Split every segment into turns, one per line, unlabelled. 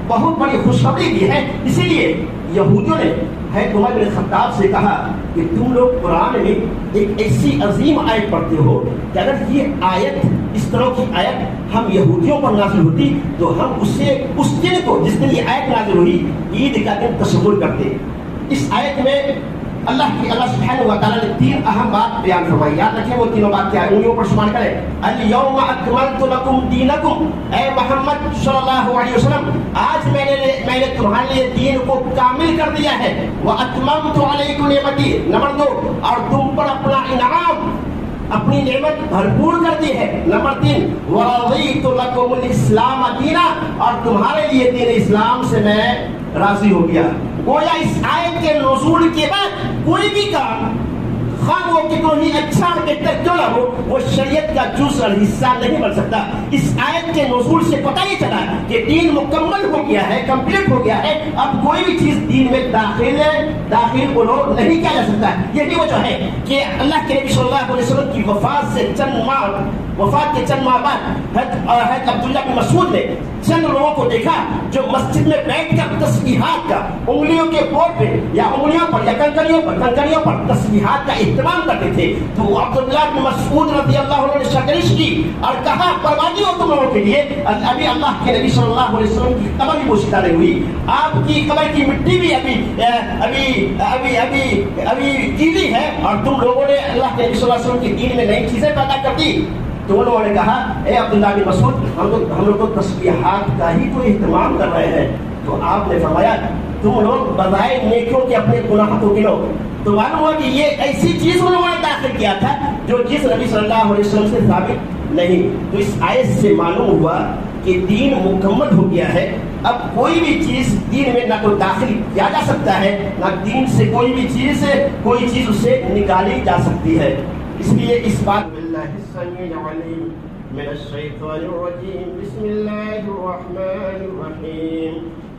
بہت بڑی خوشخبری دی ہے. اسی لیے یہودیوں نے حضرت عمر بن خطاب سے کہا کہ تم لوگ قرآن میں ایک ایسی عظیم آیت پڑھتے ہو کہ اگر یہ آیت اس طرح کی آیت ہم یہودیوں پر نازل ہوتی تو ہم اسے اس دن کو جس دن یہ آیت نازل ہوئی عید کا دن تصور کرتے. اس آیت میں اللہ سبحانہ و تعالیٰ نے 3 اہم بات بیان فرمائی. یاد رکھیں وہ تینوں بات کیا ہے, انگلیوں پر شمار کریں. الیوم اکملت لکم دینکم, اے محمد صلی اللہ علیہ وسلم آج میں نے تمہارے لیے دین کو کامل کر دیا ہے. واتممت علیکم نعمتی, نمبر 2 اور تم پر اپنا انعام اپنی نعمت بھرپور کر دی ہے. نمبر 3 ورضیت لکم الاسلام دینا, اور تمہارے لیے دین اسلام سے میں راضی ہو گیا. گویا اس آیت کے نزول کے بعد کوئی بھی کام خواہ وہ کتنا ہی اچھا اور بہتر کیوں نہ ہو وہ شریعت کا جز اور حصہ نہیں بن سکتا. اس آیت کے نزول سے پتہ یہ چلا کہ دین مکمل ہو گیا ہے, کمپلیٹ ہو گیا ہے. اب کوئی بھی چیز دین میں داخل کو نہیں کیا جا سکتا. یہی وجہ ہے کہ اللہ کے نبی صلی اللہ علیہ وسلم کی وفات کے چند ماہ بعد حضرت عبداللہ بن مسعود نے چند لوگوں کو دیکھا جو مسجد میں بیٹھ کر تسبیحات کا انگلیوں کے بورڈ پہ یا انگلیوں پر یا کنکریوں پر تسبیحات کا اہتمام کرتے تھے. تو عبداللہ بن مسعود رضی اللہ عنہ نے شکریش کی اور کہا بربادی ہو تم لوگوں کے لیے, ابھی اللہ کے نبی صلی اللہ علیہ وسلم کی قبر بھی پوشیدہ نہیں ہوئی, آپ کی قبر کی مٹی بھی ابھی گیلی ہے اور تم لوگوں نے اللہ کے نبی صلی اللہ علیہ وسلم کی دین میں نئی چیزیں پیدا کر دی. تو انہوں نے کہا اے عبداللہ بن مسعود ہم لوگ تو تسبیحات کا ہی تو اہتمام کر رہے ہیں. تو آپ نے فرمایا تم لوگ بظاہر نیکیوں کے اپنے گناہ کو گنو. تو معلوم ہوا کہ یہ ایسی چیز انہوں نے داخل کیا تھا جو چیز نبی صلی اللہ علیہ وسلم سے ثابت نہیں. تو اس آیت سے معلوم ہوا کہ دین مکمل ہو گیا ہے. اب کوئی بھی چیز دین میں نہ کوئی داخل کیا جا سکتا ہے نہ دین سے کوئی چیز اسے نکالی جا سکتی ہے. اس لیے اس بات باللہ السمیع العلیم من الشیطان الرجیم بسم اللہ الرحمن الرحیم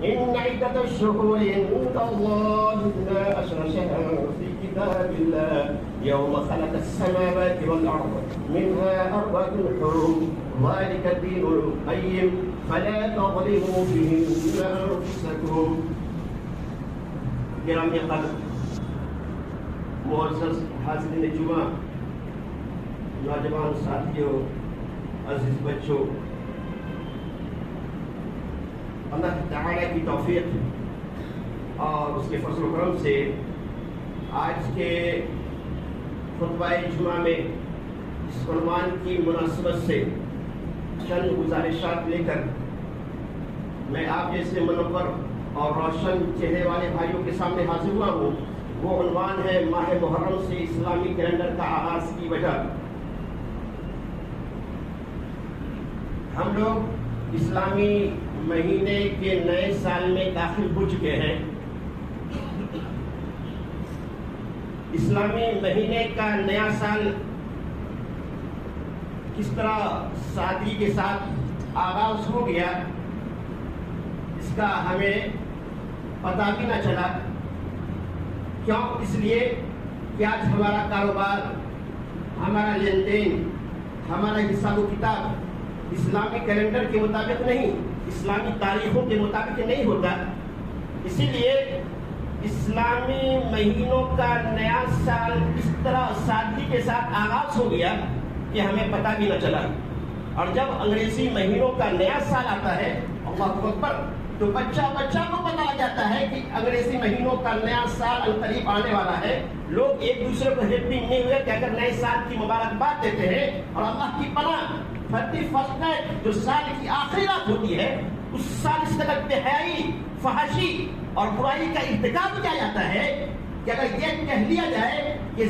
ان عدت الشہور عند اللہ 12 شہرا فی کتاب اللہ یوم خلق السماوات والارض منها 4 حرم ذلك الدین القیم فلا تظلموا فیہن انفسکم. گرامی قدر معزز حاضرین جمعہ, نوجوان ساتھیوں, عزیز بچوں, اللہ تعالیٰ کی توفیق اور اس کے فضل و کرم سے آج کے خطبہ جمعہ میں اس عنوان کی مناسبت سے چند گزارشات لے کر میں آپ جیسے منور اور روشن چہرے والے بھائیوں کے سامنے حاضر ہوا ہوں. وہ عنوان ہے ماہ محرم سے اسلامی کیلنڈر کا آغاز کی وجہ. ہم لوگ اسلامی مہینے کے نئے سال میں داخل ہو چکے ہیں. اسلامی مہینے کا نیا سال کس طرح سادگی کے ساتھ آغاز ہو گیا اس کا ہمیں پتہ بھی نہ چلا. کیوں؟ اس لیے کہ آج ہمارا کاروبار, ہمارا لین دین, ہمارا حساب و کتاب اسلامی کیلنڈر کے مطابق نہیں, اسلامی تاریخوں کے مطابق نہیں ہوتا. اسی لیے اسلامی مہینوں کا نیا سال اس طرح سادگی کے ساتھ آغاز ہو گیا کہ ہمیں پتہ بھی نہ چلا. اور جب انگریزی مہینوں کا نیا سال آتا ہے اللہ اکبر, تو بچہ کو پتہ لگ جاتا ہے کہ انگریزی مہینوں کا نیا سال القریب آنے والا ہے. لوگ ایک دوسرے کو ہیپی نیو ایئر کہہ کر نئے سال کی مبارکباد دیتے ہیں. اور اللہ کی پناہ 31 نائٹ جو سال کی آخری رات ہوتی ہے اس سال اس قدر بے حیائی, فحاشی اور برائی کا ارتکاب کیا جاتا ہے کہ اگر یہ کہہ لیا جائے کہ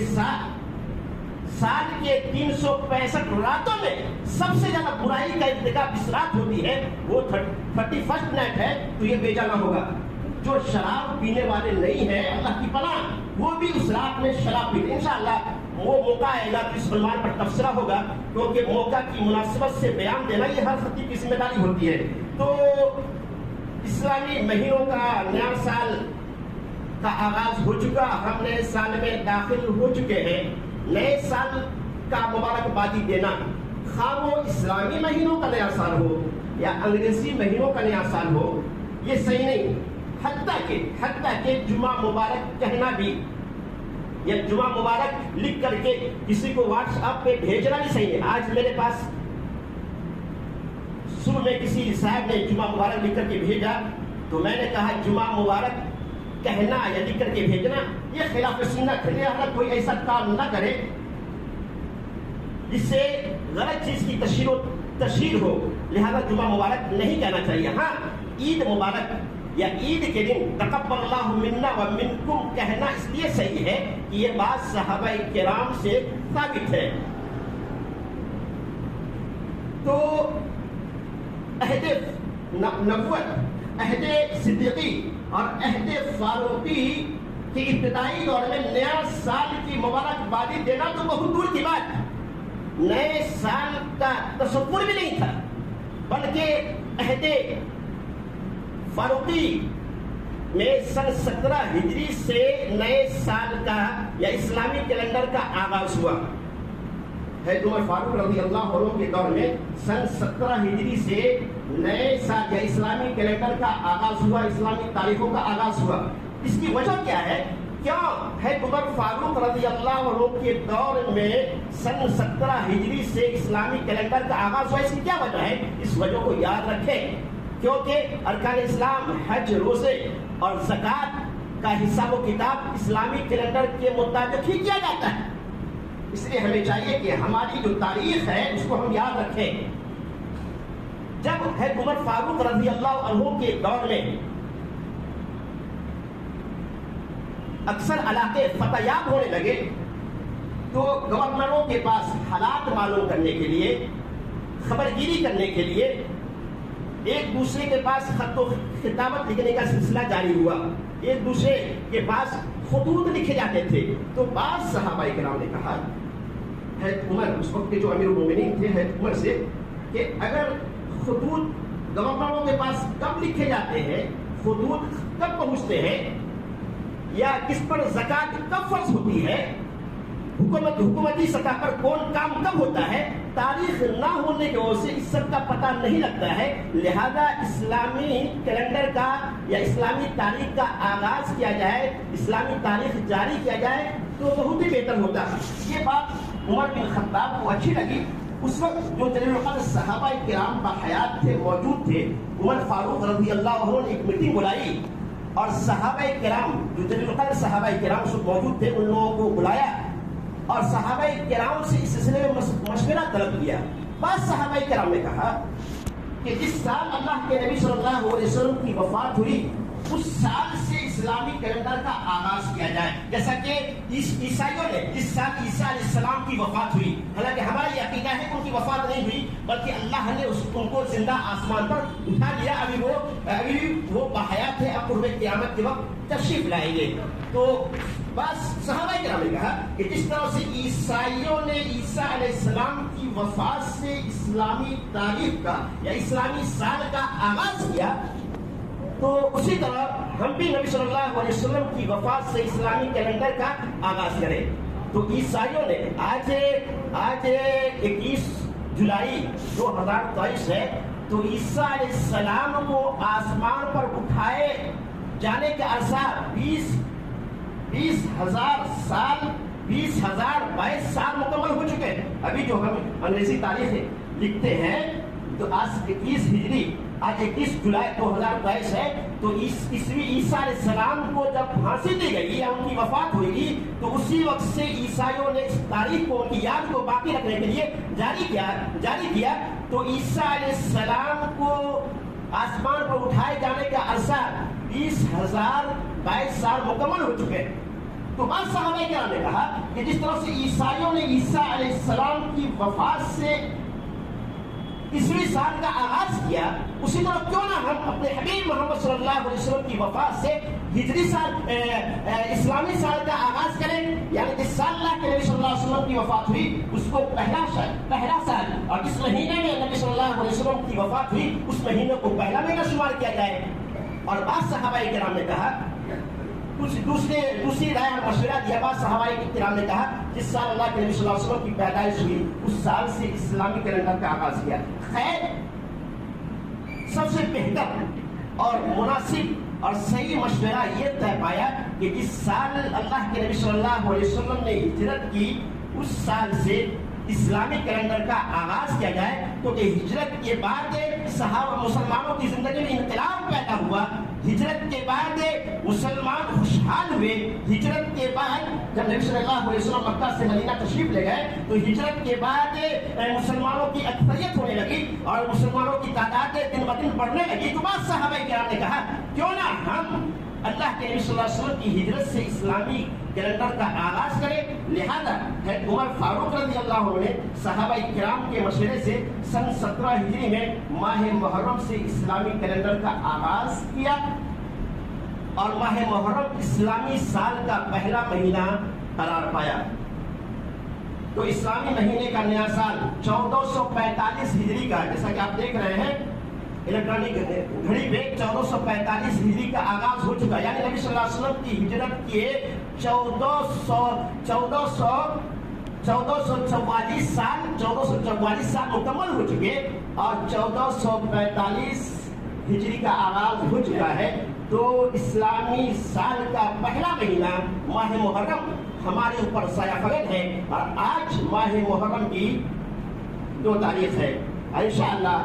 سال کے 365 راتوں میں سب سے زیادہ برائی کا ارتکاب اس رات ہوتی ہے وہ 31 نائٹ ہے, تو یہ بے جانا ہوگا. جو شراب پینے والے نہیں ہیں اللہ کی پناہ وہ بھی اس رات میں شراب پیتے. انشاءاللہ وہ موقع آئے گا تو اس عنوان پر تبصرہ ہوگا, کیونکہ موقع کی مناسبت سے بیان دینا یہ ہر خطیب کی ذمہ داری ہوتی ہے. تو اسلامی مہینوں کا نیا سال کا آغاز ہو چکا, ہم نئے سال میں داخل ہو چکے ہیں. نئے سال کا مبارکبادی دینا, خواہ وہ اسلامی مہینوں کا نیا سال ہو یا انگریزی مہینوں کا نیا سال ہو, یہ صحیح نہیں. حتیٰ کہ جمعہ مبارک کہنا بھی یا جمعہ مبارک لکھ کر کے کسی کو واٹس ایپ پہ بھیجنا بھی صحیح ہے. آج میرے پاس صبح میں کسی صاحب نے جمعہ مبارک لکھ کر کے بھیجا تو میں نے کہا جمعہ مبارک کہنا یا لکھ کر کے بھیجنا یہ خلاف سنت ہے. لہٰذا کوئی ایسا کام نہ کرے جس سے غلط چیز کی تشہیر ہو. لہذا جمعہ مبارک نہیں کہنا چاہیے. ہاں عید مبارک یا عید کے دن تقبل اللہ منا و منکم کہنا اس لیے صحیح ہے کہ یہ بات صحابہ کرام سے ثابت ہے. تو عہد نبوت، عہد صدیقی اور عہد فاروقی کے ابتدائی دور میں نیا سال کی مبارکبادی دینا تو بہت دور کی بات. نئے سال کا تصور بھی نہیں تھا، بلکہ عہد فاروقی میں سن 17 ہجری سے نئے سال کا یا اسلامی کیلنڈر کا آغاز ہوا. حضرت عمر فاروق رضی اللہ عنہ کے دور میں سن 17 ہجری سے نئے سال یا اسلامی کیلنڈر کا آغاز ہوا، اسلامی تاریخوں کا آغاز ہوا. اس کی وجہ کیا ہے؟ کیوں حضرت عمر فاروق رضی اللہ عنہ کے دور میں سن 17 ہجری سے اسلامی کیلنڈر کا آغاز ہوا؟ اس کی کیا وجہ ہے؟ اس وجہ کو یاد رکھیں، کیونکہ ارکان اسلام حج، روزے اور زکوٰۃ کا حساب و کتاب اسلامی کیلنڈر کے مطابق ہی کیا جاتا ہے. اس لیے ہمیں چاہیے کہ ہماری جو تاریخ ہے اس کو ہم یاد رکھیں. جب حضرت عمر فاروق رضی اللہ عنہ کے دور میں اکثر علاقے فتح یاب ہونے لگے تو گورنروں کے پاس حالات معلوم کرنے کے لیے، خبر گیری کرنے کے لیے ایک دوسرے کے پاس خط و خطابت لکھنے کا سلسلہ جاری ہوا. ایک دوسرے کے پاس خطوط لکھے جاتے تھے. تو بعض صحابہ کرام نے کہا حضرت عمر، اس وقت کے جو امیر المومنین تھے، حضرت عمر سے کہ اگر خطوط گورنروں کے پاس کب لکھے جاتے ہیں، خطوط کب پہنچتے ہیں، یا کس پر زکوٰۃ کب فرض ہوتی ہے، حکومتی سطح پر کون کام کب ہوتا ہے، تاریخ نہ ہونے کی وجہ سے اس سب کا پتہ نہیں لگتا ہے. لہذا اسلامی کیلنڈر کا یا اسلامی تاریخ کا آغاز کیا جائے، اسلامی تاریخ جاری کیا جائے تو بہت ہی بہتر ہوتا. یہ بات عمر بن خطاب کو اچھی لگی. اس وقت جو جلیل القدر صحابہ کرام باحیات تھے، موجود تھے، عمر فاروق رضی اللہ عنہ نے ایک میٹنگ بلائی اور صحابہ کرام جو جلیل القدر صحابہ کرام سب موجود تھے ان لوگوں کو بلایا اور صحابہ کرام سے اس سلسلے میں مشورہ طلب کیا. بعض صحابہ کرام نے کہا کہ جس سال اللہ کے نبی صلی اللہ علیہ وسلم کی وفات ہوئی اس سال سے اسلامی کیلنڈر کا آغاز کیا جائے. جیسا کہ عیسائیوں نے جس سال عیسیٰ علیہ السلام کی وفات ہوئی، حالانکہ ہمارا یہ عقیدہ ہے کہ ان کی وفات نہیں ہوئی بلکہ اللہ نے ان کو زندہ آسمان پر اٹھا لیا. ابھی وہ باحیات ہے، اب قرب قیامت کے وقت تشریف لائیں گے. تو بس صحابہ کرام نے کہا کہ جس طرح سے عیسائیوں نے عیسیٰ علیہ السلام کی وفات سے اسلامی تاریخ کا یا اسلامی سال کا آغاز کیا، تو اسی طرح ہم بھی نبی صلی اللہ علیہ وسلم کی وفات سے اسلامی کیلنڈر کا آغاز کریں. تو عیسائیوں نے آج 21 جولائی 2023 ہے، تو عیسیٰ علیہ السلام کو آسمان پر اٹھائے جانے کا عرصہ 20,000 سال، 20,022 سال مکمل ہو چکے ہیں. ابھی جو ہم انگریزی تاریخ لکھتے ہیں تو آج 21 ہجری، آج 21 جولائی 2022 ہے. تو عیسیٰ علیہ السلام کو جب پھانسی دی گئی یا ان کی وفات ہوئی تو اسی وقت سے عیسائیوں نے اس تاریخ کو، ان کی یاد کو باقی رکھنے کے لیے جاری کیا. تو عیسیٰ علیہ السلام کو آسمان پر اٹھائے جانے کا عرصہ 20,022 سال مکمل ہو چکے. تو بعض صحابہ کرام نے کہا کہ جس طرح سے عیسائیوں نے عیسیٰ علیہ السلام کی وفات سے عیسوی سال کا آغاز کیا، اسی طرح کیوں نہ ہم اپنے حبیب محمد صلی اللہ علیہ وسلم کی وفات سے ہجری سال، اسلامی سال کا آغاز کریں. یعنی جس سال اللہ کے نبی صلی اللہ علیہ وسلم کی وفات ہوئی اس کو پہلا سال، اور جس مہینے میں نبی صلی اللہ علیہ وسلم کی وفات ہوئی اس مہینے کو پہلا مہینہ شمار کیا جائے. اور بعض صحابہ کرام نے کہا، دوسری رائے اور مشورہ دیا. بعض صحابہ کرام نے کہا جس سال اللہ کے نبی صلی اللہ علیہ وسلم کی پیدائش ہوئی اس سال سے اسلامی کیلنڈر کا آغاز کیا. خیر، سب سے بہتر اور مناسب اور صحیح مشورہ یہ طے پایا کہ جس سال اللہ کے نبی صلی اللہ علیہ وسلم نے ہجرت کی اس سال سے اسلامی کیلنڈر کا آغاز کیا جائے، تو کہ ہجرت کے بعد صحابہ مسلمانوں کی زندگی میں انقلاب پیدا ہوا، ہجرت کے بعد مسلمان خوشحال ہوئے، ہجرت کے بعد جب نبی صلی اللہ علیہ وسلم مکہ سے مدینہ تشریف لے گئے تو ہجرت کے بعد مسلمانوں کی اکثریت ہونے لگی اور مسلمانوں کی تعداد دن بدن بڑھنے لگی، تو بعض صحابہ کرام نے کہا کیوں نہ ہم اللہ کے نبی صلی اللہ علیہ وسلم کی ہجرت سے اسلامی کیلنڈر کا آغاز کرے۔ لہذا عمر فاروق رضی اللہ عنہ نے صحابہ کرام کے مشورے سے سن 17 ہجری میں ماہ محرم سے اسلامی کیلنڈر کا آغاز کیا اور ماہ محرم اسلامی سال کا پہلا مہینہ قرار پایا۔ تو اسلامی مہینے کا نیا سال 1445 ہجری کا، جیسا کہ آپ دیکھ رہے ہیں الیکٹرانک گھڑی پہ 1445 ہجری کا آغاز ہو چکا، یعنی نبی صلی اللہ علیہ وسلم کی ہجرت کے 1444 سال مکمل ہو چکے اور 1445 ہجری کا آغاز ہو چکا ہے۔ تو اسلامی سال کا پہلا مہینہ ماہ محرم ہمارے اوپر سایہ فگن ہے اور آج ماہ محرم کی 2 تاریخ ہے۔ انشاءاللہ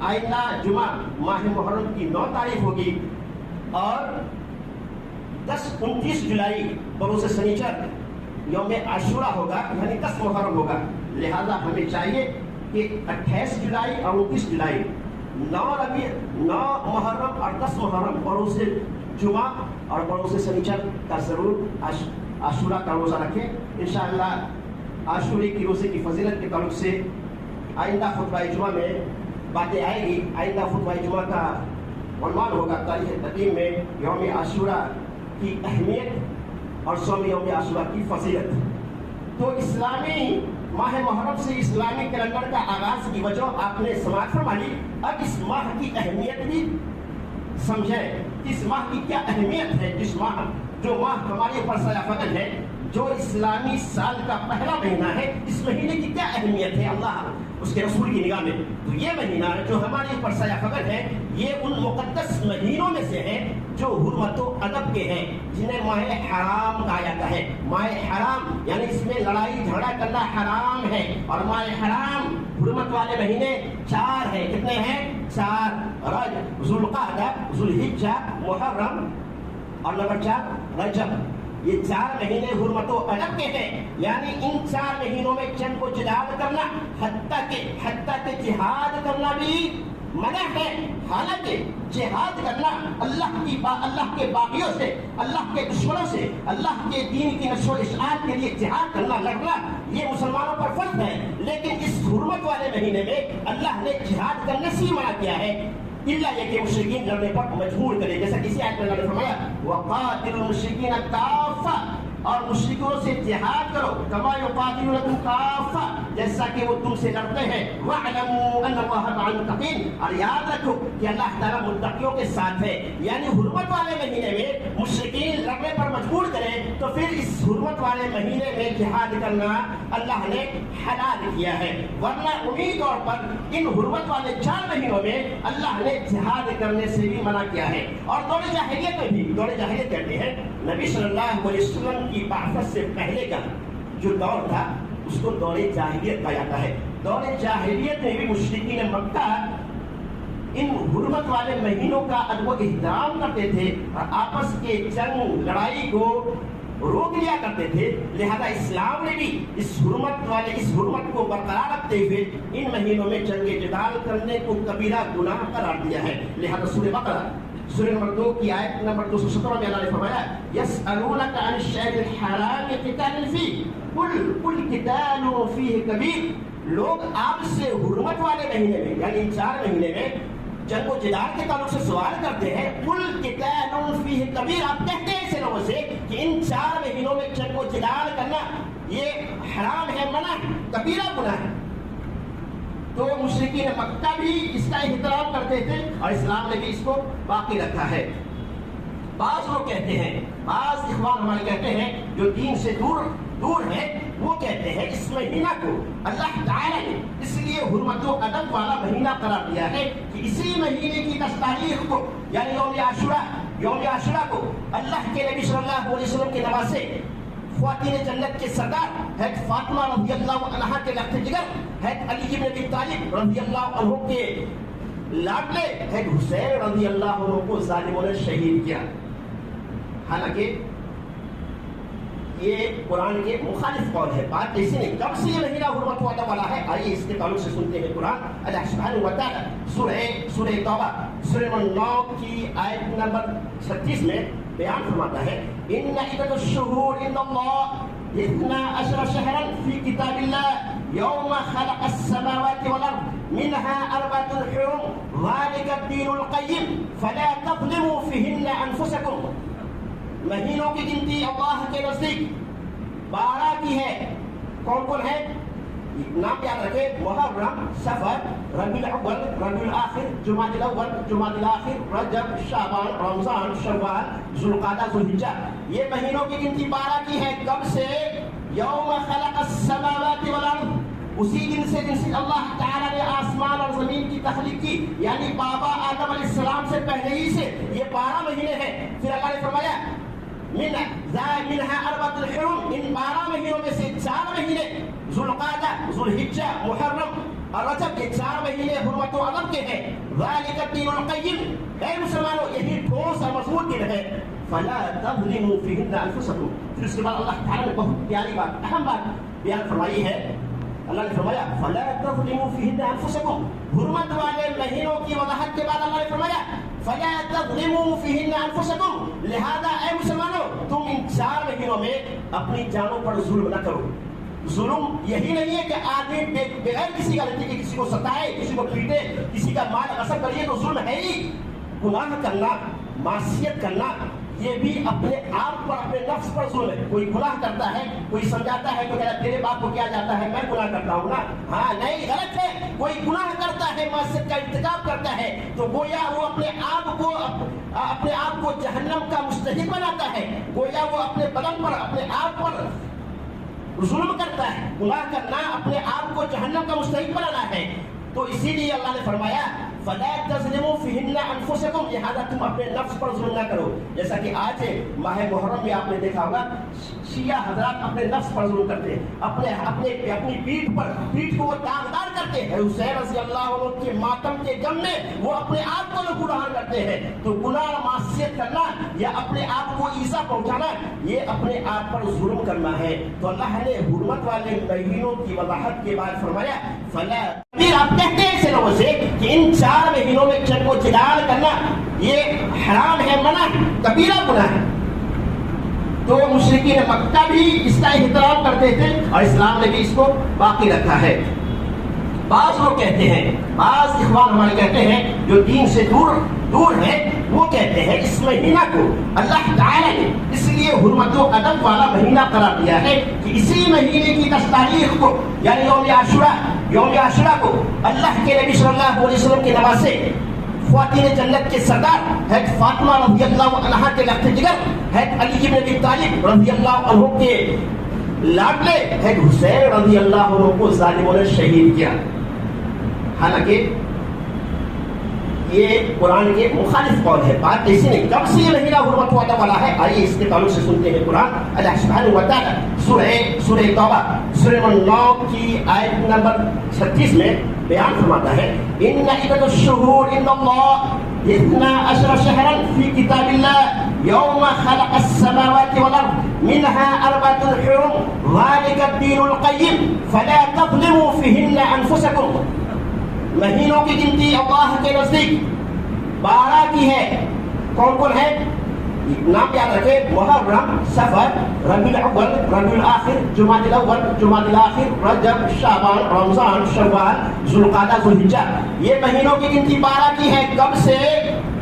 آئندہ جمعہ ماہ محرم کی 9 تاریخ ہوگی اور 29 جولائی بروز سنیچر یوم عاشورہ ہوگا، یعنی 10 محرم ہوگا۔ لہذا ہمیں چاہیے کہ 28 جولائی اور 29 جولائی 9 محرم اور 10 محرم بروز جمعہ اور بروز سنیچر کا ضرور عاشورہ کا روزہ رکھیں۔ انشاءاللہ عاشورے کی روزے کی فضیلت کے تعلق سے آئندہ خطبہ جمعہ میں باتیں آئے گی۔ آئندہ خطبہ جمعہ کا عنوان ہوگا تاریخ قدیم میں یوم عاشورہ کی اہمیت اور صوم یوم عاشورہ کی فضیلت۔ تو اسلامی ماہ محرم سے اسلامی کیلنڈر کا آغاز کی وجہ آپ نے سماعت فرما لی۔ اب اس ماہ کی اہمیت بھی سمجھیں، اس ماہ کی کیا اہمیت ہے، جس ماہ جو ماہ ہمارے اوپر سایہ فگن ہے، جو اسلامی سال کا پہلا مہینہ ہے، اس مہینے کی کیا اہمیت ہے اللہ اس کے رسول کی نگاہ میں۔ تو یہ مہینہ جو ہمارے اوپر سایہ فگن ہے، یہ ان مقدس مہینوں میں سے ہے جو حرمت و ادب کے ہیں، جنہیں ماہ حرام کہا جاتا ہے۔ ماہ حرام یعنی اس میں لڑائی جھگڑا کرنا حرام ہے، اور ماہ حرام حرمت والے مہینے 4 ہیں۔ کتنے ہیں؟ 4 رجب، ذوالقعدہ، ذوالحجہ، محرم اور نمبر 4 رجب۔ یہ 4 مہینے حرمت و ادب کے ہیں، یعنی ان 4 مہینوں میں جنگ کو جہاد کرنا، حتیٰ کہ جہاد کرنا بھی منع ہے۔ حالانکہ جہاد کرنا اللہ کے باغیوں سے، اللہ کے دشمنوں سے، اللہ کے دین کی نشر و اشاعت کے لیے جہاد کرنا، لڑنا، یہ مسلمانوں پر فرض ہے۔ لیکن اس حرمت والے مہینے میں اللہ نے جہاد کرنے سے ہی منع کیا ہے، اللہ یہ کہ مشرکین لڑنے پر مجبور کرے، جیسا کسی آیت میں اللہ نے فرمایا وَقَاتِلُوا الْمُشْرِكِينَ كَافَّةً، اور مشرکوں سے جہاد کرو، كَمَا يُقَاتِلُونَكُمْ كَافَّةً، جیسا کہ وہ تم سے لڑتے ہیں۔ وَاعْلَمُوا أَنَّ اللَّهَ مَعَ الْمُتَّقِينَ، اور یاد رکھو کہ اللہ تعالیٰ متقیوں کے ساتھ ہے۔ یعنی حرمت والے مہینے میں مشرکین لڑنے پر مجبور کریں تو پھر اس حرمت والے مہینے میں جہاد کرنا اللہ نے حلال کیا ہے، ورنہ عمومی طور پر ان حرمت والے 4 مہینوں میں اللہ نے جہاد کرنے سے بھی منع کیا ہے۔ اور دور جاہلیت میں بھی، دور جاہلیت کہتے ہیں نبی صلی اللہ علیہ وسلم کی بعثت سے پہلے کا جو دور تھا اس کو دور جاہلیت کہا جاتا ہے۔ دور جاہلیت میں بھی مشرکین مکہ ان حرمت والے مہینوں کا ادب و احترام کرتے تھے اور آپس کے جنگ لڑائی کو روک لیا کرتے تھے۔ لہذا اسلام نے بھی اس حرمت کو برقرار رکھتے ہوئے ان مہینوں میں جنگ جدال کرنے کو کبیرہ گناہ قرار دیا ہے۔ لہذا سورہ بقرہ سورہ نمبر 2 کی آیت نمبر 217 میں اللہ نے فرمایا یسألونک عن الشہر الحرام قتال فیہ قل قتال فیہ کبیر، لوگ آپ سے حرمت والے مہینے میں یعنی 4 مہینے میں جنگ و جدال کے تعلق سے سوال کرتے ہیں۔ قل قتال فیہ کبیر، آپ کہتے ہیں ایسے لوگوں سے کہ ان 4 مہینوں میں جنگ و جدال کرنا یہ حرام ہے، منع ہے، کبیرہ گناہ ہے۔ تو مشرکین مکہ بھی اس کا احترام کرتے تھے اور اسلام نے بھی اس کو باقی رکھا ہے۔ بعض لوگ کہتے ہیں، بعض اخوان ہمارے کہتے ہیں جو دین سے دور ہے، وہ کہتے ہیں اس مہینہ کو اللہ تعالی نے اس لیے حرمت و ادب والا مہینہ قرار دیا ہے کہ اسی مہینے کی 10 تاریخ کو یعنی یوم عاشورہ کو اللہ کے نبی صلی اللہ علیہ وسلم کے نواسے خواتین جنت کے سردار حضرت فاطمہ رضی اللہ عنہا کے لخت جگر حضرت علی بن ابی طالب رضی اللہ عنہ کے لاڈلے حضرت حسین رضی اللہ عنہ کو ظالموں نے شہید کیا. حالانکہ یہ قرآن کے مخالف قول ہے، بات ایسی نہیں. کب سے یہ مہینہ حرمت و ادب والا ہے؟ آئیے اس کے تعلق سے سنتے ہیں قرآن. اللہ سبحانہ و تعالی سورہ توبہ سورہ 9 کی آیت نمبر 36 میں بیان فرماتا ہے، ان عدۃ الشہور عند اللہ 12 شہرا فی کتاب اللہ یوم خلق السماوات والارض منها 4 حرم ذلك الدین القیم فلا تظلموا فیہن انفسکم. مہینوں کی گنتی اللہ کے نزدیک 12 کی ہے. کون کون ہے؟ نام یاد رکھے، محرم، صفر، ربیع الاول، ربیع الاخر، جمادی الاول، جمادی الاخر، رجب، شعبان، رمضان، شوال، ذوالقعدہ، ذوالحجہ. یہ مہینوں کی گنتی 12 کی ہے. کب سے؟ یوم خلق السماوات والارض، اسی دن سے جن سے اللہ تعالیٰ نے آسمان اور زمین کی تخلیق کی، یعنی بابا آدم علیہ السلام سے پہلے ہی سے یہ 12 مہینے ہیں. پھر اللہ نے فرمایا منها 4 حرم، ان 12 مہینوں میں سے 4 مہینے ذوالقعدہ، ذوالحجہ، محرم اور رجب، یہ 4 مہینے حرمت و ادب کے ہیں. ذالک الدین القیم، اے مسلمانوں یہی ٹھوس اور مضبوط دین ہے. فلا تظلموا فیہن انفسکم. پھر اس کے بعد اللہ تعالیٰ نے بہت پیاری بات، اہم بات بیان فرمائی ہے. اللہ نے فرمایا فلا تظلموا فیہن انفسکم. حرمت والے مہینوں کی وضاحت کے بعد اللہ نے فرمایا فلا تظلموا فیہن انفسکم، لہذا اے مسلمانوں تم ان 4 مہینوں میں اپنی جانوں پر ظلم نہ کرو. ظلم یہی نہیں ہے کہ آدمی بغیر کسی غلطی کے کسی کو ستائے، کسی کو پیٹے، کسی کا مال غصب کریے تو ظلم ہے ہی. گناہ کرنا، معصیت کرنا، یہ بھی اپنے آپ پر، اپنے نفس پر ظلم ہے. کوئی گناہ کرتا ہے، کوئی سمجھاتا ہے تو کہتا ہے تیرے باپ کو کیا جاتا ہے، میں گناہ کرتا ہوں نا. ہاں نہیں، غلط ہے. کوئی گناہ کرتا ہے، معصیت کا ارتکاب کرتا ہے تو گویا وہ اپنے آپ کو جہنم کا مستحق بناتا ہے. گویا وہ اپنے بدن پر، اپنے آپ پر ظلم کرتا ہے. گناہ کرنا اپنے آپ کو جہنم کا مستحق بنانا ہے. تو اسی لیے اللہ نے فرمایا فلا تظلموا فیہن انفسکم، لہذا تم اپنے نفس پر ظلم نہ کرو. جیسا کہ آج ماہ محرم میں آپ نے دیکھا ہوگا شیعہ حضرات اپنے نفس پر ظلم کرتے ہیں، اپنی پیٹھ کو وہ داغدار کرتے ہیں. حسین رضی اللہ عنہ کے ماتم کے غم میں وہ اپنے آپ کو نگہبان کرتے ہیں. تو گناہ، معصیت کرنا یا اپنے آپ کو ایذا پہنچانا، یہ اپنے آپ پر ظلم کرنا ہے. تو اللہ نے حرمت والے مہینوں کی وضاحت کے بعد فرمایا فلا. پھر آپ کہتے ہیں ایسے لوگوں سے کہ ان 4 مہینوں میں چن کو جدال کرنا یہ حرام ہے، منع، کبیرہ گناہ ہے. تو مشرکین مکہ بھی اس کا احترام کرتے تھے اور اسلام نے بھی اس کو باقی رکھا ہے. بعض لوگ کہتے ہیں، بعض اخوان ہمارے کہتے ہیں جو دین سے دور ہے، وہ کہتے ہیں اس مہینہ کو اللہ تعالی نے اس لیے حرمت و ادب والا مہینہ قرار دیا ہے کہ اسی مہینے کی 10 تاریخ کو یعنی یوم عاشورہ کو اللہ کے نبی صلی اللہ علیہ وسلم کے نواسے خواتین جنت کے سردار حضرت فاطمہ رضی اللہ عنہا کے لخت جگر حضرت علی بن ابی طالب رضی اللہ عنہ کے لاڈلے حضرت حسین رضی اللہ عنہ کو ظالموں نے شہید کیا. حالانکہ یہ قرآن کے مخالف قول ہے، بات ایسی نہیں. کب سے یہ مہینہ حرمت و ادب والا ہے؟ آئیے اس کے تعلق سے سنتے ہیں قرآن. اللہ سبحانہ و تعالی سورہ توبہ سورہ 9 کی آیت نمبر 36 میں بیان فرماتا ہے، ان عدۃ الشہور عند اللہ 12 شہرا فی کتاب اللہ یوم خلق السماوات والارض منها 4 حرم ذلک الدین القیم فلا تظلموا فیہن انفسکم. مہینوں کی گنتی اللہ کے نزدیک 12 کی ہے. کون کون ہے؟ نام یاد رکھے، محرم، صفر، ربیع الاول، ربیع الاخر، جمادی الاول، جمادی الاخر، رجب، شعبان، رمضان، شوال، ذوالقعدہ، ذوالحجہ. یہ مہینوں کی گنتی 12 کی ہے. کب سے؟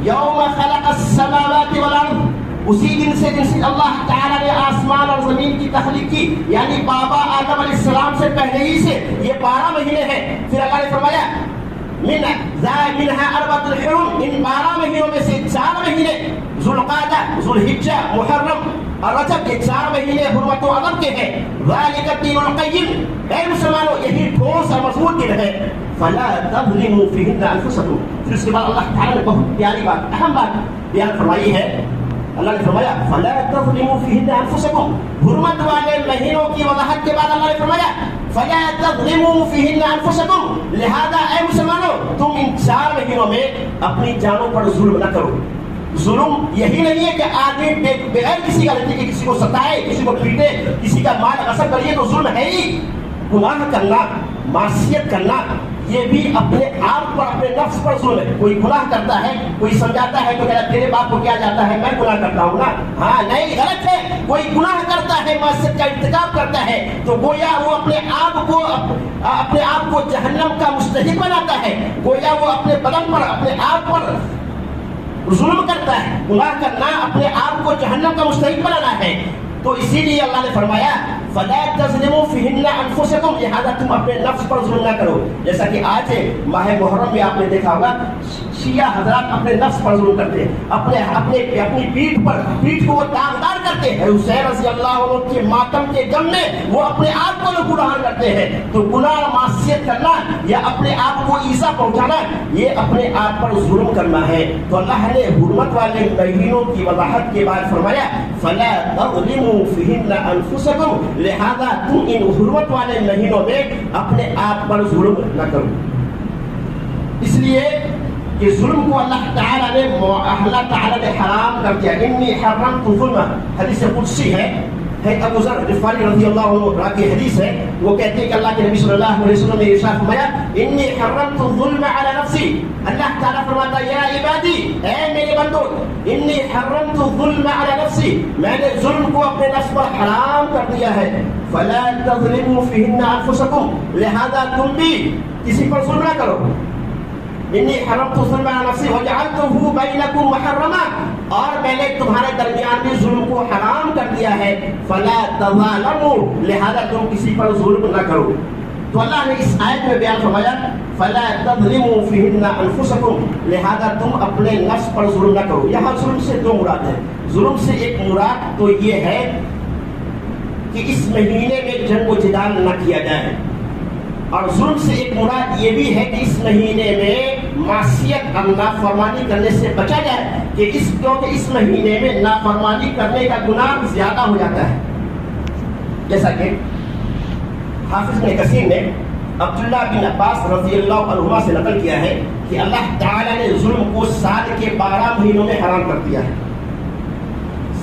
یوم خلق السماوات والارض، اسی دن سے جن سے اللہ تعالیٰ نے آسمان اور زمین کی تخلیق کی، یعنی بابا آدم علیہ السلام سے پہلے ہی سے یہ 12 مہینے ہیں. پھر اللہ نے فرمایا منها 4 حرم، ان 12 مہینوں میں سے 4 مہینے ذوالقعدہ، ذوالحجہ، محرم اور رجب، یہ 4 مہینے حرمت و عدم کے ہیں. ذالک الدین القیم، اے مسلمانوں یہی ٹھوس اور مضبوط دن ہے. فلا تظلموا فیہن انفسکم. پھر اس کے بعد اللہ تعالیٰ نے بہت پیاری بات، اہم بات بیان فرمائی ہے. اللہ نے فرمایا فلا تظلموا فیہن انفسکم. حرمت والے مہینوں کی وضاحت کے بعد اللہ نے فرمایا فلا تظلموا فیہن انفسکم. لہذا اے مسلمانوں تم ان 4 مہینوں میں اپنی جانوں پر ظلم نہ کرو. ظلم یہی نہیں ہے کہ آدمی بغیر کسی غلطی کے کسی کو ستائے، کسی کو پیٹے، کسی کا مال غصب کریے تو ظلم ہے ہی. گناہ کرنا، معصیت کرنا، یہ بھی اپنے آپ پر، اپنے نفس پر ظلم ہے. کوئی گناہ کرتا ہے، کوئی سمجھاتا ہے تو کہتا ہے تیرے باپ کو کیا جاتا ہے، میں گناہ کرتا ہوں نا. ہاں نہیں، غلط ہے. کوئی گناہ کرتا ہے، معصیت کا ارتکاب کرتا ہے تو گویا وہ اپنے آپ کو جہنم کا مستحق بناتا ہے. گویا وہ اپنے بدن پر، اپنے آپ پر ظلم کرتا ہے. گناہ کرنا اپنے آپ کو جہنم کا مستحق بنانا ہے. تو اسی لیے اللہ نے فرمایا فلا تظلموا فیہن انفسکم. لہذا تم اپنے نفس پر ظلم نہ کرو. جیسا کہ آج ماہ محرم میں آپ نے دیکھا ہوگا شیعہ حضرات اپنے نفس پر ظلم کرتے ہیں، اپنی پیٹھ کو وہ داغدار کرتے ہیں. حسین رضی اللہ عنہ کے ماتم کے غم میں وہ اپنے آپ کو گناہگار کرتے ہیں. تو گناہ، معصیت کرنا یا اپنے آپ کو ایذا پہنچانا، یہ اپنے آپ پر ظلم کرنا ہے. تو اللہ نے حرمت والے مہینوں کی وضاحت کے بعد فرمایا فلا تظلموا فیہن انفسکم. لہذا تم ان حرمت والے مہینوں میں اپنے آپ پر ظلم نہ کرو. اس لیے کہ ظلم کو اللہ تعالیٰ نے حرام کر دیا. انی حرمت ظلم، حدیث قدسی ہے. ابو ذر غفاری رضی اللہ عنہ کی حدیث ہے. وہ کہتے ہیں کہ اللہ کے نبی صلی اللہ علیہ وسلم نے ارشاد فرمایا انی حرمت الظلم علی نفسی. اللہ تعالیٰ فرماتا ہے یا عبادی، اے میرے بندو، انی حرمت الظلم علی نفسی، میں نے ظلم کو اپنے نفس پر حرام کر دیا ہے. فلا تظلموا فیہن انفسکم. لہذا تم بھی کسی پر ظلم نہ کرو. انی حرمت الظلم علی نفسی وجعلتہ بینکم محرما، اور میں نے تمہارے درمیان بھی ظلم کو حرام کر دیا ہے. فلا تظالموا، لہذا تم کسی پر ظلم نہ کرو. تو اللہ نے اس آیت میں بیان فرمایا فلا تظلموا فیہن انفسکم. لہذا تم اپنے نفس پر ظلم نہ کرو. یہاں ظلم سے 2 مراد ہیں. ظلم سے ایک مراد تو یہ ہے کہ اس مہینے میں جنگ و جدال نہ کیا جائے، اور ظلم سے ایک مراد یہ بھی ہے کہ اس مہینے میں معصیت اور نافرمانی کرنے سے بچا جائے، کیونکہ اس مہینے میں نافرمانی کرنے کا گناہ زیادہ ہو جاتا ہے. جیسا کہ حافظ ابن کثیر نے عبداللہ بن عباس رضی اللہ عنہما سے نقل کیا ہے کہ اللہ تعالیٰ نے ظلم کو سال کے 12 مہینوں میں حرام کر دیا ہے.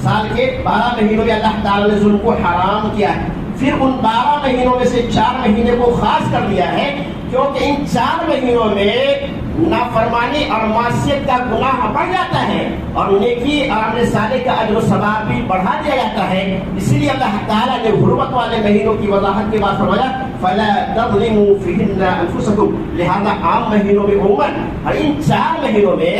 سال کے 12 مہینوں میں اللہ تعالیٰ نے ظلم کو حرام کیا ہے. پھر ان 12 مہینوں میں سے 4 مہینے کو خاص کر دیا ہے، کیونکہ ان 4 مہینوں میں نافرمانی اور معصیت کا گناہ بڑھ جاتا ہے اور نیکی اور عمل صالح کا اجر و ثواب بھی بڑھا دیا جاتا ہے. اسی لیے اللہ تعالیٰ نے حرمت والے مہینوں کی وضاحت کے بعد فرمایا فلا تظلموا فیہن انفسکم. لہذا عام مہینوں میں عموماً اور ان 4 مہینوں میں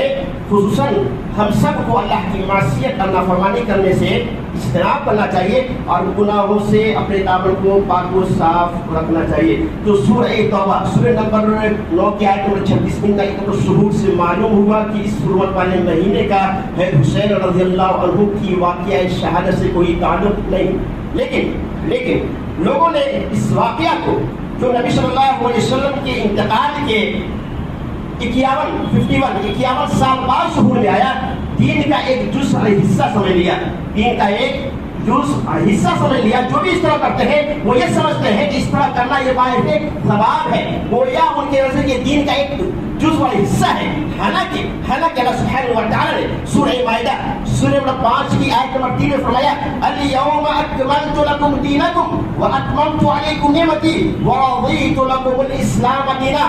خصوصاً ہم سب کو اللہ کی معصیت اور نافرمانی کرنے سے اجتناب کرنا چاہیے اور گناہوں سے اپنے دامن کو پاک و صاف رکھنا چاہیے. تو سورہ توبہ سورہ نمبر 9 کی آیت نمبر 26 میں شروع سے معلوم ہوا کہ اس حرمت والے مہینے کا حسین رضی اللہ عنہ کی واقعہ شہادت سے کوئی تعلق نہیں. لیکن لوگوں نے اس واقعہ کو جو نبی صلی اللہ علیہ وسلم کے انتقال کے 51 سال بعد ظہور میں آیا، دین کا ایک جزء حصہ سمجھ لیا. دین کا ایک جزء حصہ سمجھ لیا. جو بھی اس طرح کرتے ہیں وہ یہ سمجھتے ہیں کہ اس طرح کرنا یہ باعث ثواب ہے، گویا ان کے نظر یہ دین کا ایک جزء والا حصہ ہے. حالانکہ اللہ سبحانہ و تعالی نے سورہ مائدہ سورہ نمبر 5 کی آیت نمبر 3 میں فرمایا الیوم اکملت لکم دینکم واتممت علیکم نعمتی ورضیت لکم الاسلام دینا.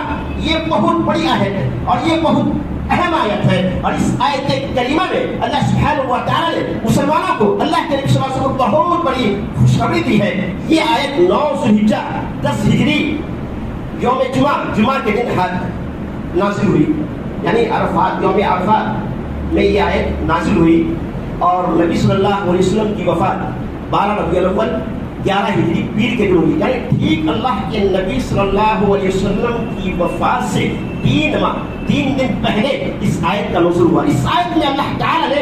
یہ بہت بڑی آیت ہے اور یہ بہت اہم آیت ہے، اور اس آیت کریمہ میں اللہ سبحانہ و تعالی نے مسلمانوں کو، اللہ کے نبی صلی اللہ علیہ وسلم کو بہت بڑی خوشخبری دی ہے. یہ آیت 9 ذوالحجہ 10 ہجری یوم جمعہ کے دن نازل ہوئی، یعنی عرفات، یوم عرفات میں یہ آیت نازل ہوئی. اور نبی صلی اللہ علیہ وسلم کی وفات 12 ربیع الاول 11 ہجری پیر کے دن ہوئی، یعنی ٹھیک اللہ کے نبی صلی اللہ علیہ وسلم کی وفات سے 3 دن پہلے اس آیت کا نزول ہوا. اس آیت میں اللہ تعالی نے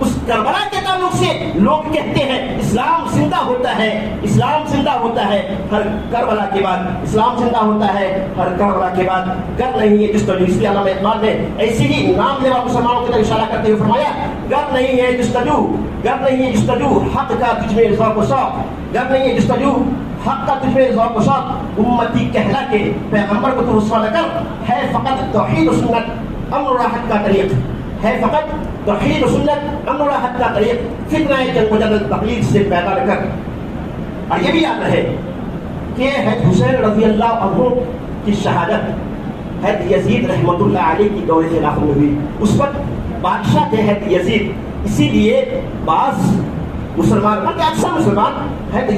اس کربلا کے تعلق سے لوگ کہتے ہیں اسلام زندہ ہوتا ہے، اسلام زندہ ہوتا ہے ہر کربلا کے بعد، اسلام زندہ ہوتا ہے ہر کربلا کے بعد، گر نہیں ہے جستجو۔ اس لیے علامہ اقبال نے ایسی ہی نام لیوا مسلمانوں کی طرف اشارہ کرتے ہوئے فرمایا گر نہیں ہے جستجو، گر نہیں ہے جستجو حق کا تجھ میں ذوق و شوق، گر نہیں ہے جستجو حق کا تجھ میں ذوق و شوق، امتی کہلا کے پیغمبر کو تو رسوا نہ کر، ہے فقط توحید و سنت امن و راحت کا طریق، ہے فقط توحید و سنت امن و راحت کا طریق، فتنہ جنگ و جدل تقلید سے پیدا نہ کر۔ اور یہ بھی یاد رہے کہ حضرت حسین رضی اللہ عنہ کی شہادت حضرت یزید رحمۃ اللہ علیہ کی دور خلافت میں ہوئی۔ اس وقت بادشاہ تھے حضرت یزید، اسی لیے بعض مسلمان بلکہ اکثر مسلمان حضرت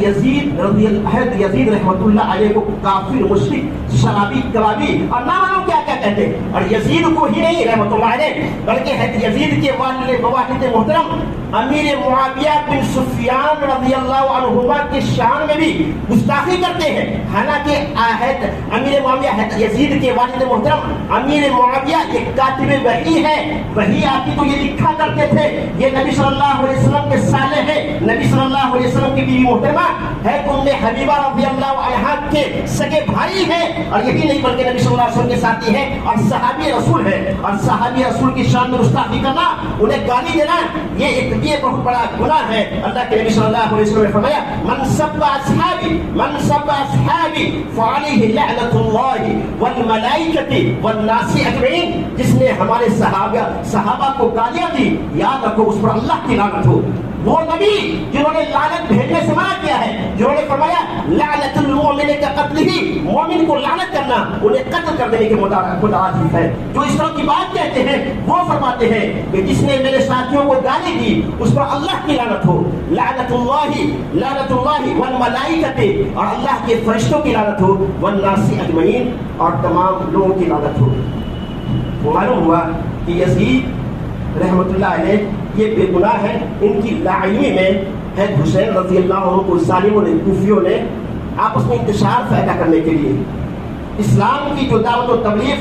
یزید رحمۃ اللہ علیہ کو کافر، مشرک، شرابی، کبابی اور نہ معلوم کیا کیا کہتے ہیں، اور یزید کو ہی نہیں رحمۃ اللہ علیہ بلکہ حضرت یزید کے والد محترم امیر معاویہ بن سفیان رضی اللہ عنہما کے شان میں بھی گستاخی کرتے ہیں۔ حالانکہ امیر معاویہ حضرت یزید کے والد محترم امیر معاویہ ایک کاتب وحی ہے، وحی آتی تو یہ لکھا کرتے تھے یہ نبی صلی اللہ علیہ وسلم کے سالے ہیں، نبی صلی اللہ علیہ وسلم کی بیوی محترمہ ہے، ام حبیبہ رضی اللہ عنہا کے سگے بھائی ہے، اور یہی نہیں بلکہ نبی صلی اللہ علیہ وسلم کے ساتھی ہے اور صحابی رسول ہے، اور صحابی رسول کی شان میں گستاخی کرنا، انہیں گالی دینا یہ بہت بڑا گناہ ہے۔ اللہ کے نبی صلی اللہ علیہ وسلم نے فرمایا من سب اصحابی فعلیہ لعنت اللہ والملائکۃ والناس اجمعین، جس نے ہمارے صحابہ کو گالیاں دی یاد رکھو اس پر اللہ کی لعنت ہو۔ وہ نبی جنہوں نے لعنت بھیجنے سے منع کیا ہے، جنہوں نے فرمایا لعنت المؤمن کا قتل ہی، مومن کو لعنت کرنا انہیں قتل کر دینے کے مترادف ہے۔ جو اس طرح کی بات کہتے ہیں وہ فرماتے ہیں کہ جس نے میرے ساتھیوں کو گالی دی اس پر اللہ کی لعنت ہو، لعنت اللہ والملائکۃ، اور اللہ کے فرشتوں کی لعنت ہو، والناس اجمعین، اور تمام لوگوں کی لعنت ہو۔ تو معلوم ہوا کہ یزید رحمۃ اللہ علیہ یہ بے گناہ ہے، ان کی لاعلمی میں حضرت حسین رضی اللہ عنہ کو ظالموں نے، کوفیوں نے آپس میں انتشار پیدا کرنے کے لیے، اسلام کی جو دعوت و تبلیغ،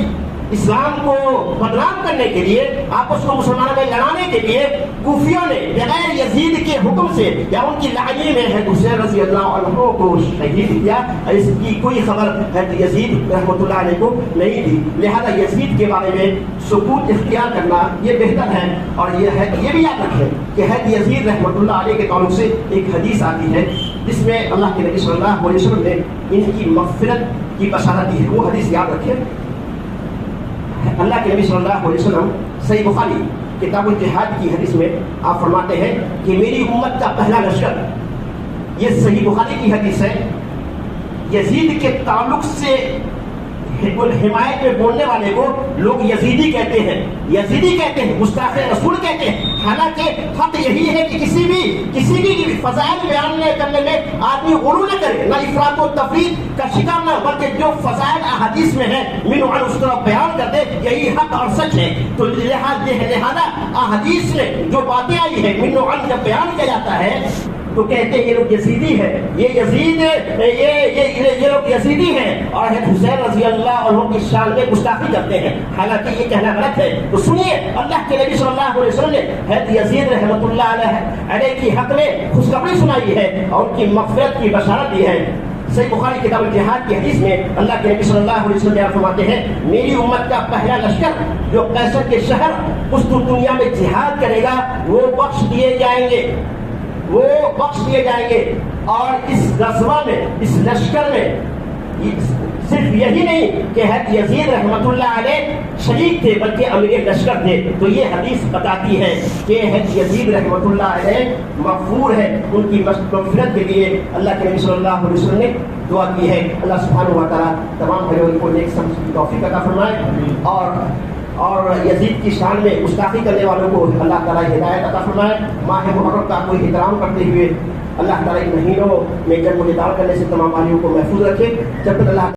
اسلام کو بدنام کرنے کے لیے، آپس کو مسلمانوں میں لڑانے کے لیے کوفیوں نے بغیر یزید کے حکم سے یا ان کی لعنی میں حضرت حسین رضی اللہ عنہ کو شہید کیا، اور اس کی کوئی خبر حضرت یزید رحمۃ اللہ علیہ کو نہیں دی۔ لہذا یزید کے بارے میں سکوت اختیار کرنا یہ بہتر ہے۔ اور یہ بھی یاد رکھیں کہ حضرت یزید رحمۃ اللہ علیہ کے تعلق سے ایک حدیث آتی ہے جس میں اللہ کے نبی صلی اللہ علیہ وسلم نے ان کی مغفرت کی بشارت دی ہے۔ وہ حدیث یاد رکھیں، اللہ کے نبی صلی اللہ علیہ وسلم صحیح بخاری کتاب الجہاد کی حدیث میں آپ فرماتے ہیں کہ میری امت کا پہلا لشکر، یہ صحیح بخاری کی حدیث ہے، یزید کے تعلق سے حمایت میں بولنے والے کو لوگ یزیدی کہتے ہیں، یزیدی کہتے ہیں، گستاخ رسول کہتے ہیں۔ حالانکہ حق یہی ہے کہ کسی بھی فضائل بیان کرنے میں آدمی غلو نہ کرے، نہ افراط و تفریط کا شکار نہ، بلکہ جو فضائل احادیث میں ہے منو عن اس طرح بیان کر دے، یہی حق اور سچ ہے۔ تو لہذا احادیث میں جو باتیں آئی ہیں منو عن جب بیان کیا جاتا ہے تو کہتے ہیں یہ لوگ یزیدی ہے، یہ لوگ یزیدی ہیں، اور حضرت حسین رضی اللہ عنہ کی شان میں گستاخی کرتے ہیں، حالانکہ یہ کہنا غلط ہے۔ تو سنیے، اللہ کے نبی صلی اللہ علیہ وسلم نے حضرت یزید رحمۃ اللہ علیہ کی حق میں خوشخبری سنائی ہے اور ان کی مغفرت کی بشارت دی ہے۔ صحیح بخاری کتاب الجہاد کی حدیث میں اللہ کے نبی صلی اللہ علیہ وسلم فرماتے ہیں میری امت کا پہلا لشکر جو قیصر کے شہر دنیا میں جہاد کرے گا وہ بخش دیے جائیں گے، وہ بخش دیے جائیں گے۔ اور اس غزوہ میں، اس لشکر میں صرف یہی نہیں کہ حضرت یزید رحمۃ اللہ علیہ شریک تھے بلکہ امیر لشکر تھے۔ تو یہ حدیث بتاتی ہے کہ حضرت یزید رحمۃ اللہ علیہ مغفور ہے، ان کی مغفرت کے لیے اللہ کے نبی صلی اللہ علیہ وسلم نے دعا کی ہے۔ اللہ سبحانہ و تعالیٰ تمام بھائیوں کو نیک سمجھ کی توفیق عطا فرمائے، اور یزید کی شان میں گستاخی کرنے والوں کو اللہ تعالیٰ ہدایت عطا فرمائے۔ ماہ محرم کا کوئی احترام کرتے ہوئے اللہ تعالیٰ ان مہینوں میں جنگ و جدال کرنے سے تمام والیوں کو محفوظ رکھے۔ جب تک اللہ